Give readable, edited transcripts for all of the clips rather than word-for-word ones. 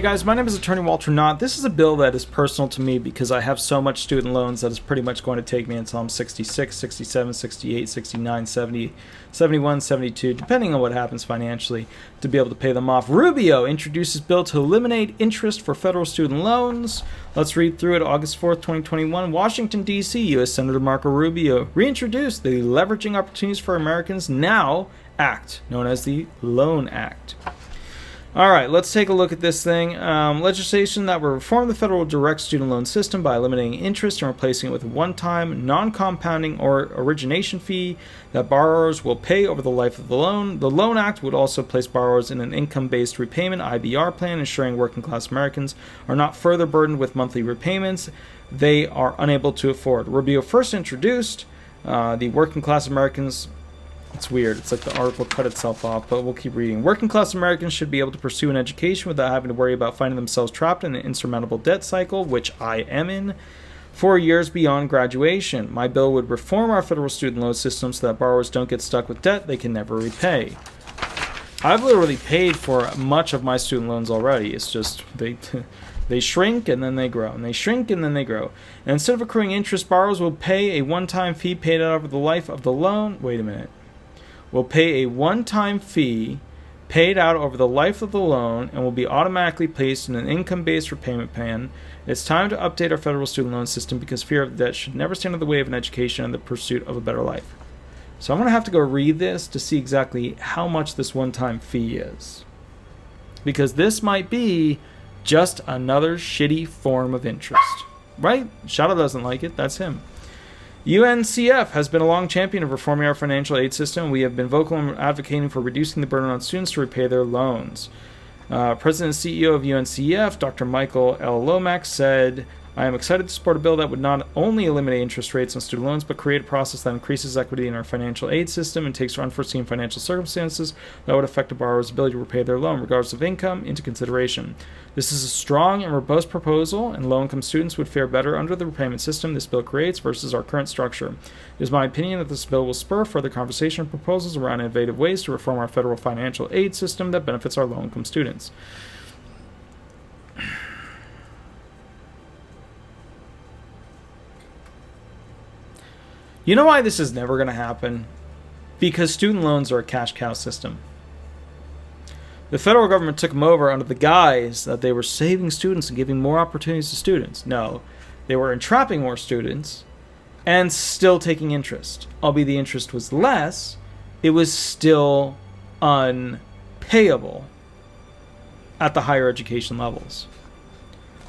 guys, my name is Attorney Walter Knott. This is a bill that is personal to me because I have so much student loans that is pretty much going to take me until I'm 66, 67, 68, 69, 70, 71, 72, depending on what happens financially, to be able to pay them off. Rubio introduces bill to eliminate interest for federal student loans. Let's read through it. August 4th, 2021, Washington, D.C., U.S. Senator Marco Rubio reintroduced the Leveraging Opportunities for Americans Now Act, known as the Loan Act. All right, let's take a look at this thing. Legislation that will reform the federal direct student loan system by eliminating interest and replacing it with a one-time, non-compounding or origination fee that borrowers will pay over the life of the loan. The Loan Act would also place borrowers in an income-based repayment IBR plan, ensuring working-class Americans are not further burdened with monthly repayments they are unable to afford. Rubio first introduced the working-class Americans. It's weird. It's like the article cut itself off, but we'll keep reading. Working class Americans should be able to pursue an education without having to worry about finding themselves trapped in an insurmountable debt cycle, which I am in, 4 years beyond graduation. My bill would reform our federal student loan system so that borrowers don't get stuck with debt they can never repay. I've literally paid for much of my student loans already. It's just they shrink and then they grow, and they shrink and then they grow. And instead of accruing interest, borrowers will pay a one-time fee paid out over the life of the loan. Wait a minute. Will pay a one-time fee paid out over the life of the loan and will be automatically placed in an income-based repayment plan. It's time to update our federal student loan system because fear of debt should never stand in the way of an education and the pursuit of a better life. So I'm going to have to go read this to see exactly how much this one-time fee is, because this might be just another shitty form of interest. Right? Shadow doesn't like it. That's him. UNCF has been a long champion of reforming our financial aid system. We have been vocal in advocating for reducing the burden on students to repay their loans. President and CEO of UNCF, Dr. Michael L. Lomax, said, I am excited to support a bill that would not only eliminate interest rates on student loans, but create a process that increases equity in our financial aid system and takes unforeseen financial circumstances that would affect a borrower's ability to repay their loan, regardless of income, into consideration. This is a strong and robust proposal, and low-income students would fare better under the repayment system this bill creates versus our current structure. It is my opinion that this bill will spur further conversation and proposals around innovative ways to reform our federal financial aid system that benefits our low-income students. You know why this is never going to happen? Because student loans are a cash cow system. The federal government took them over under the guise that they were saving students and giving more opportunities to students. No, they were entrapping more students and still taking interest. Albeit the interest was less, it was still unpayable at the higher education levels.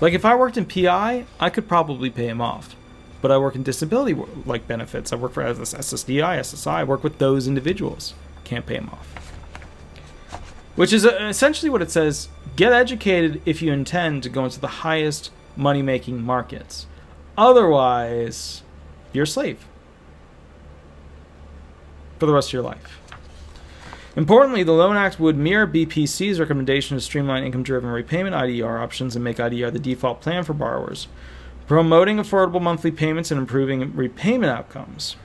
Like if I worked in PI, I could probably pay him off. But I work in disability like benefits. I work for SSDI, SSI. I work with those individuals. Can't pay them off. Which is essentially what it says. Get educated if you intend to go into the highest money-making markets. Otherwise, you're a slave for the rest of your life. Importantly, the Loan Act would mirror BPC's recommendation to streamline income-driven repayment IDR options and make IDR the default plan for borrowers, promoting affordable monthly payments and improving repayment outcomes.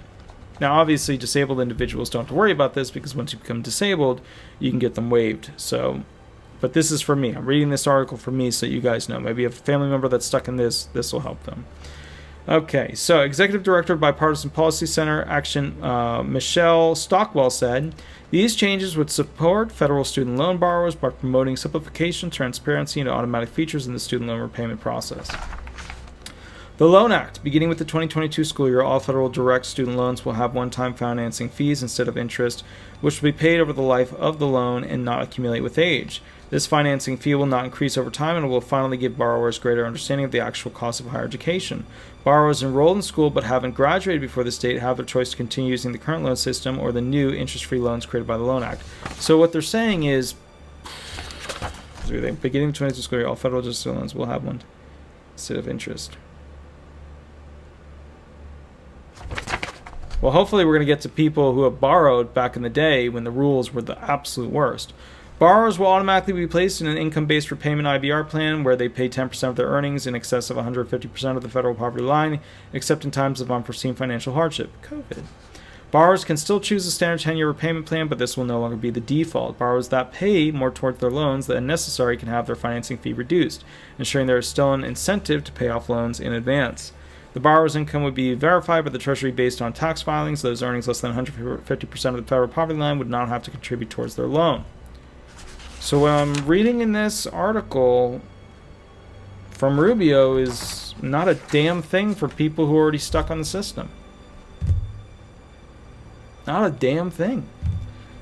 Now, obviously, disabled individuals don't have to worry about this because once you become disabled, you can get them waived. So, but this is for me. I'm reading this article for me so you guys know. Maybe you have a family member that's stuck in this. This will help them. Okay, so Executive Director of Bipartisan Policy Center Action, Michelle Stockwell said, these changes would support federal student loan borrowers by promoting simplification, transparency, and automatic features in the student loan repayment process. The Loan Act, beginning with the 2022 school year, all federal direct student loans will have one-time financing fees instead of interest, which will be paid over the life of the loan and not accumulate with age. This financing fee will not increase over time and will finally give borrowers greater understanding of the actual cost of higher education. Borrowers enrolled in school but haven't graduated before this date have their choice to continue using the current loan system or the new interest-free loans created by the Loan Act. So what they're saying is, beginning with the 2022 school year, all federal student loans will have one instead of interest. Well, hopefully we're going to get to people who have borrowed back in the day when the rules were the absolute worst. Borrowers will automatically be placed in an income-based repayment IBR plan where they pay 10% of their earnings in excess of 150% of the federal poverty line, except in times of unforeseen financial hardship, COVID. Borrowers can still choose a standard 10-year repayment plan, but this will no longer be the default. Borrowers that pay more towards their loans than necessary can have their financing fee reduced, ensuring there is still an incentive to pay off loans in advance. The borrower's income would be verified by the Treasury based on tax filings. Those earnings less than 150% of the federal poverty line would not have to contribute towards their loan. So what I'm reading in this article from Rubio is not a damn thing for people who are already stuck on the system. Not a damn thing.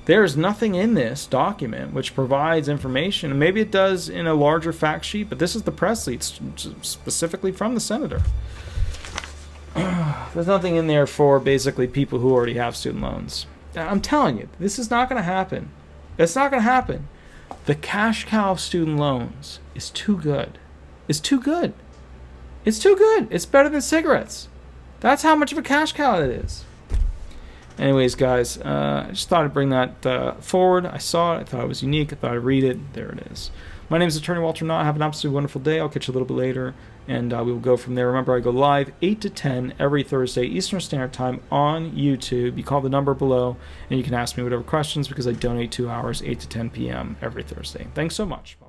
There's nothing in this document which provides information, and maybe it does in a larger fact sheet, but this is the press release specifically from the senator. There's nothing in there for basically people who already have student loans. I'm telling you, this is not going to happen. It's not going to happen. The cash cow of student loans is too good. It's too good. It's too good. It's better than cigarettes. That's how much of a cash cow it is. Anyways, guys, I just thought I'd bring that forward. I saw it. I thought it was unique. I thought I'd read it. There it is. My name is Attorney Walter Knott. Have an absolutely wonderful day. I'll catch you a little bit later, and we will go from there. Remember, I go live 8 to 10 every Thursday, Eastern Standard Time on YouTube. You call the number below, and you can ask me whatever questions because I donate 2 hours, 8 to 10 p.m. every Thursday. Thanks so much. Bye.